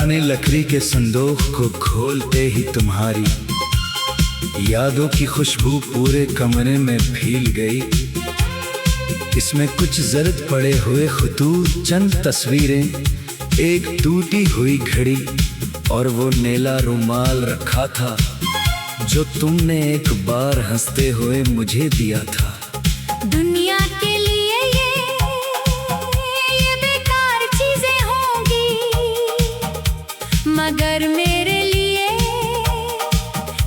पुराने लकड़ी के संदूक को खोलते ही तुम्हारी यादों की खुशबू पूरे कमरे में फैल गई। इसमें कुछ जर्द पड़े हुए खतूत, चंद तस्वीरें, एक टूटी हुई घड़ी और वो नीला रुमाल रखा था जो तुमने एक बार हंसते हुए मुझे दिया था। दुनिया के लिए ये बेकार चीजें होंगी, मगर मेरे लिए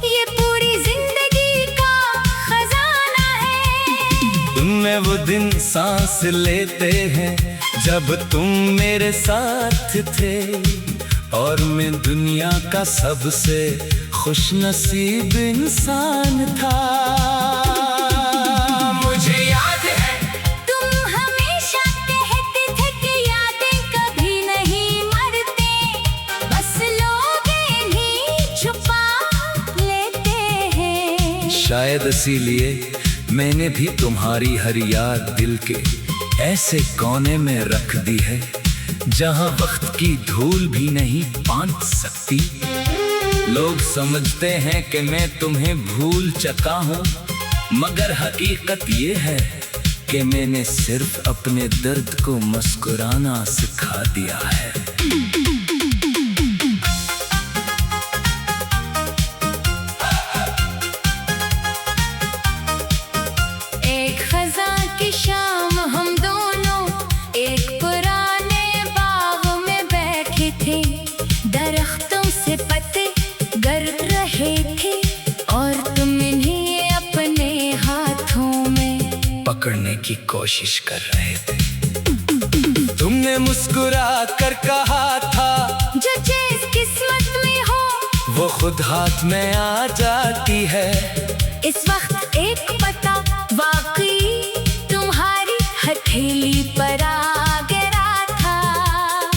ये पूरी जिंदगी का खजाना है। तुमने वो दिन सांस लेते हैं जब तुम मेरे साथ थे, और मैं दुनिया का सबसे खुशनसीब इंसान था। मुझे याद है तुम हमेशा कहते थे कि यादें कभी नहीं मरते, बस लोग इन्हीं छुपा लेते हैं। शायद इसीलिए मैंने भी तुम्हारी हर याद दिल के ऐसे कोने में रख दी है जहां वक्त की धूल भी नहीं बांध सकती। लोग समझते हैं कि मैं तुम्हें भूल चुका हूँ, मगर हकीकत ये है कि मैंने सिर्फ अपने दर्द को मुस्कुराना सिखा दिया है। एक खज़ां की शाम हम दोनों एक पुराने बाग में बैठे थे, दरख्तों से पत्ते गिर रहे थे और तुम इन्हें अपने हाथों में पकड़ने की कोशिश कर रहे थे। तुमने मुस्कुरा कर कहा था जो चीज़ किस्मत में हो वो खुद हाथ में आ जाती है। इस वक्त एक पता वाकई तुम्हारी हथेली पर आ गिरा था,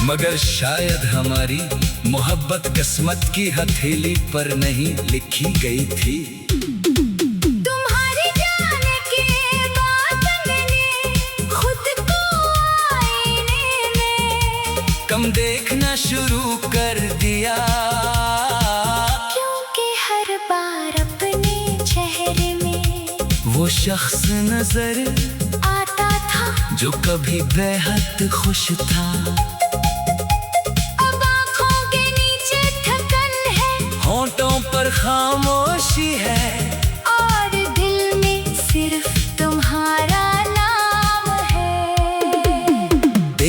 मगर शायद हमारी मोहब्बत किस्मत की हथेली पर नहीं लिखी गई थी। तुम्हारी जाने के बाद मैंने खुद को आईने में कम देखना शुरू कर दिया, क्योंकि हर बार अपने चेहरे में वो शख्स नजर आता था जो कभी बेहद खुश था। अब आँखों के नीचे थकन है, होंठों पर खामोशी है, और दिल में सिर्फ तुम्हारा नाम है।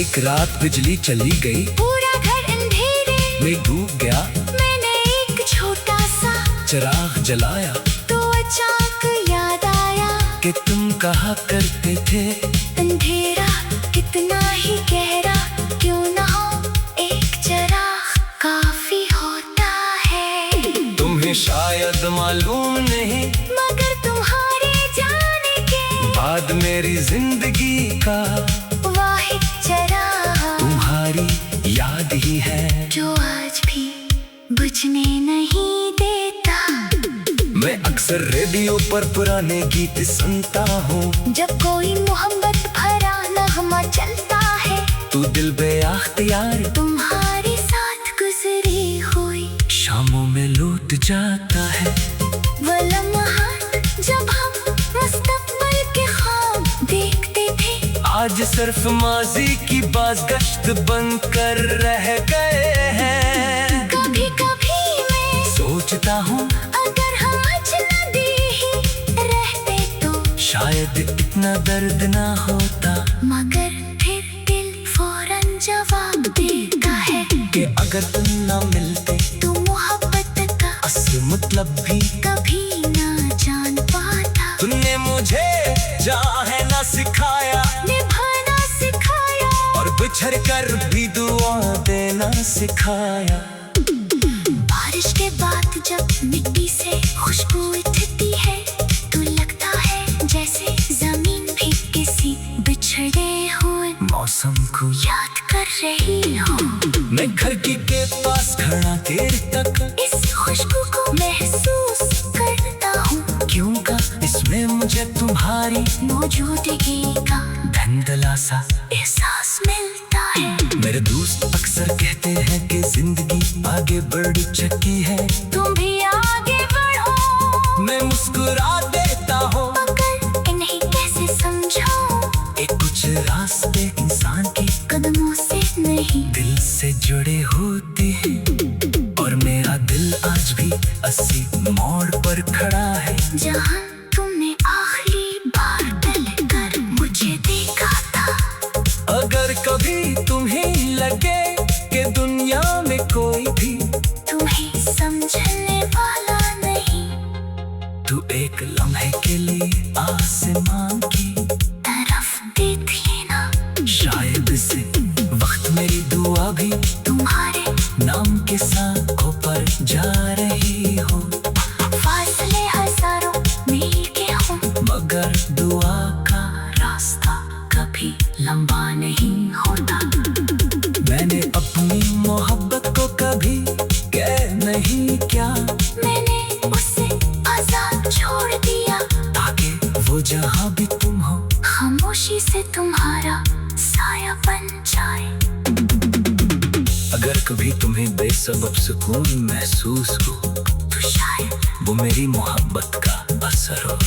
एक रात बिजली चली गई, पूरा घर अंधेरे मैं डूब गया, मैंने एक छोटा सा चिराग जलाया तो अचानक याद आया कि तुम कहा करते थे अंधेरा कितना ही गहरा क्यों ना हो, एक चिराग काफी होता है। तुम्हें शायद मालूम नहीं, मगर तुम्हारे जाने के बाद मेरी जिंदगी का वाहिद चिराग तुम्हारी याद ही है जो आज भी बुझने नहीं देता। मैं अक्सर रेडियो पर पुराने गीत सुनता हूँ, जब कोई मोहब्बत भरा नगमा चलता है, तू दिल बेअख्तियार तुम्हारे साथ गुजरी हुई शामों में लौट जाता है। वो लम्हा जब हम मुस्तकबिल के ख्वाब देखते थे, आज सिर्फ माजी की बाज़गश्त बनकर रह गए हैं। कभी कभी मैं सोचता हूँ अगर हम अजनबी ही रहते तो शायद इतना दर्द ना होता, मगर फिर दिल फौरन जवाब देता है कि अगर तुम ना मिलते तो मोहब्बत का असल मतलब भी कभी ना जान पाता। तुमने मुझे चाहे ना सिखाया, निभाना सिखाया और बिछड़ कर भी दुआ देना सिखाया। बारिश के बाद जब मिट्टी से खुशबू उठती है तो लगता है जैसे जमीन भी किसी बिछड़े हुए मौसम को याद कर रही हूँ। मैं खिड़की के पास खड़ा देर तक इस खुशबू को महसूस करता हूँ, क्योंकि इसमें मुझे तुम्हारी मौजूदगी का धुंधला सा एहसास मिलता है। मेरे दोस्त अक्सर कहते हैं कि जिंदगी आगे बढ़ चुकी है, तुम भी आगे बढ़ो। मैं मुस्कुरा देता हूँ। मगर इन्हें कैसे समझो, एक कुछ रास्ते इंसान के कदमों से नहीं दिल से जुड़े होते हैं, और मेरा दिल आज भी 80 मोड़ पर खड़ा है, जहाँ तुमने आखिरी बार पलकर मुझे देखा था। अगर कभी तुम्हें लगे कि दुनिया में कोई भी तुम्हें समझने वाला नहीं, तू एक लम्हे के लिए आसमान की तरफ देख लेना। शायद से वक्त मेरी दुआ भी तुम्हारे नाम के साखों पर जा रही हो, फासले हजारों मील के हों, मगर दुआ का रास्ता कभी लंबा नहीं होता। मैंने अपनी मोहब्बत को कभी कह नहीं क्या, मैंने उसे आजाद छोड़ दिया, ताकि वो जहाँ भी तुम हो खामोशी से तुम्हारा साया बन जाए। अगर कभी तुम्हें बेसबब सुकून महसूस हो, तो शायद वो मेरी मोहब्बत का असर हो,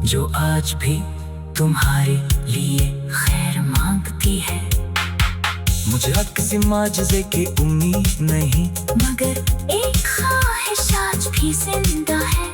जो आज भी तुम्हारे लिए खैर मांगती है। मुझे अब किसी माजज़े की उम्मीद नहीं, मगर एक ख्वाहिश आज भी जिंदा है,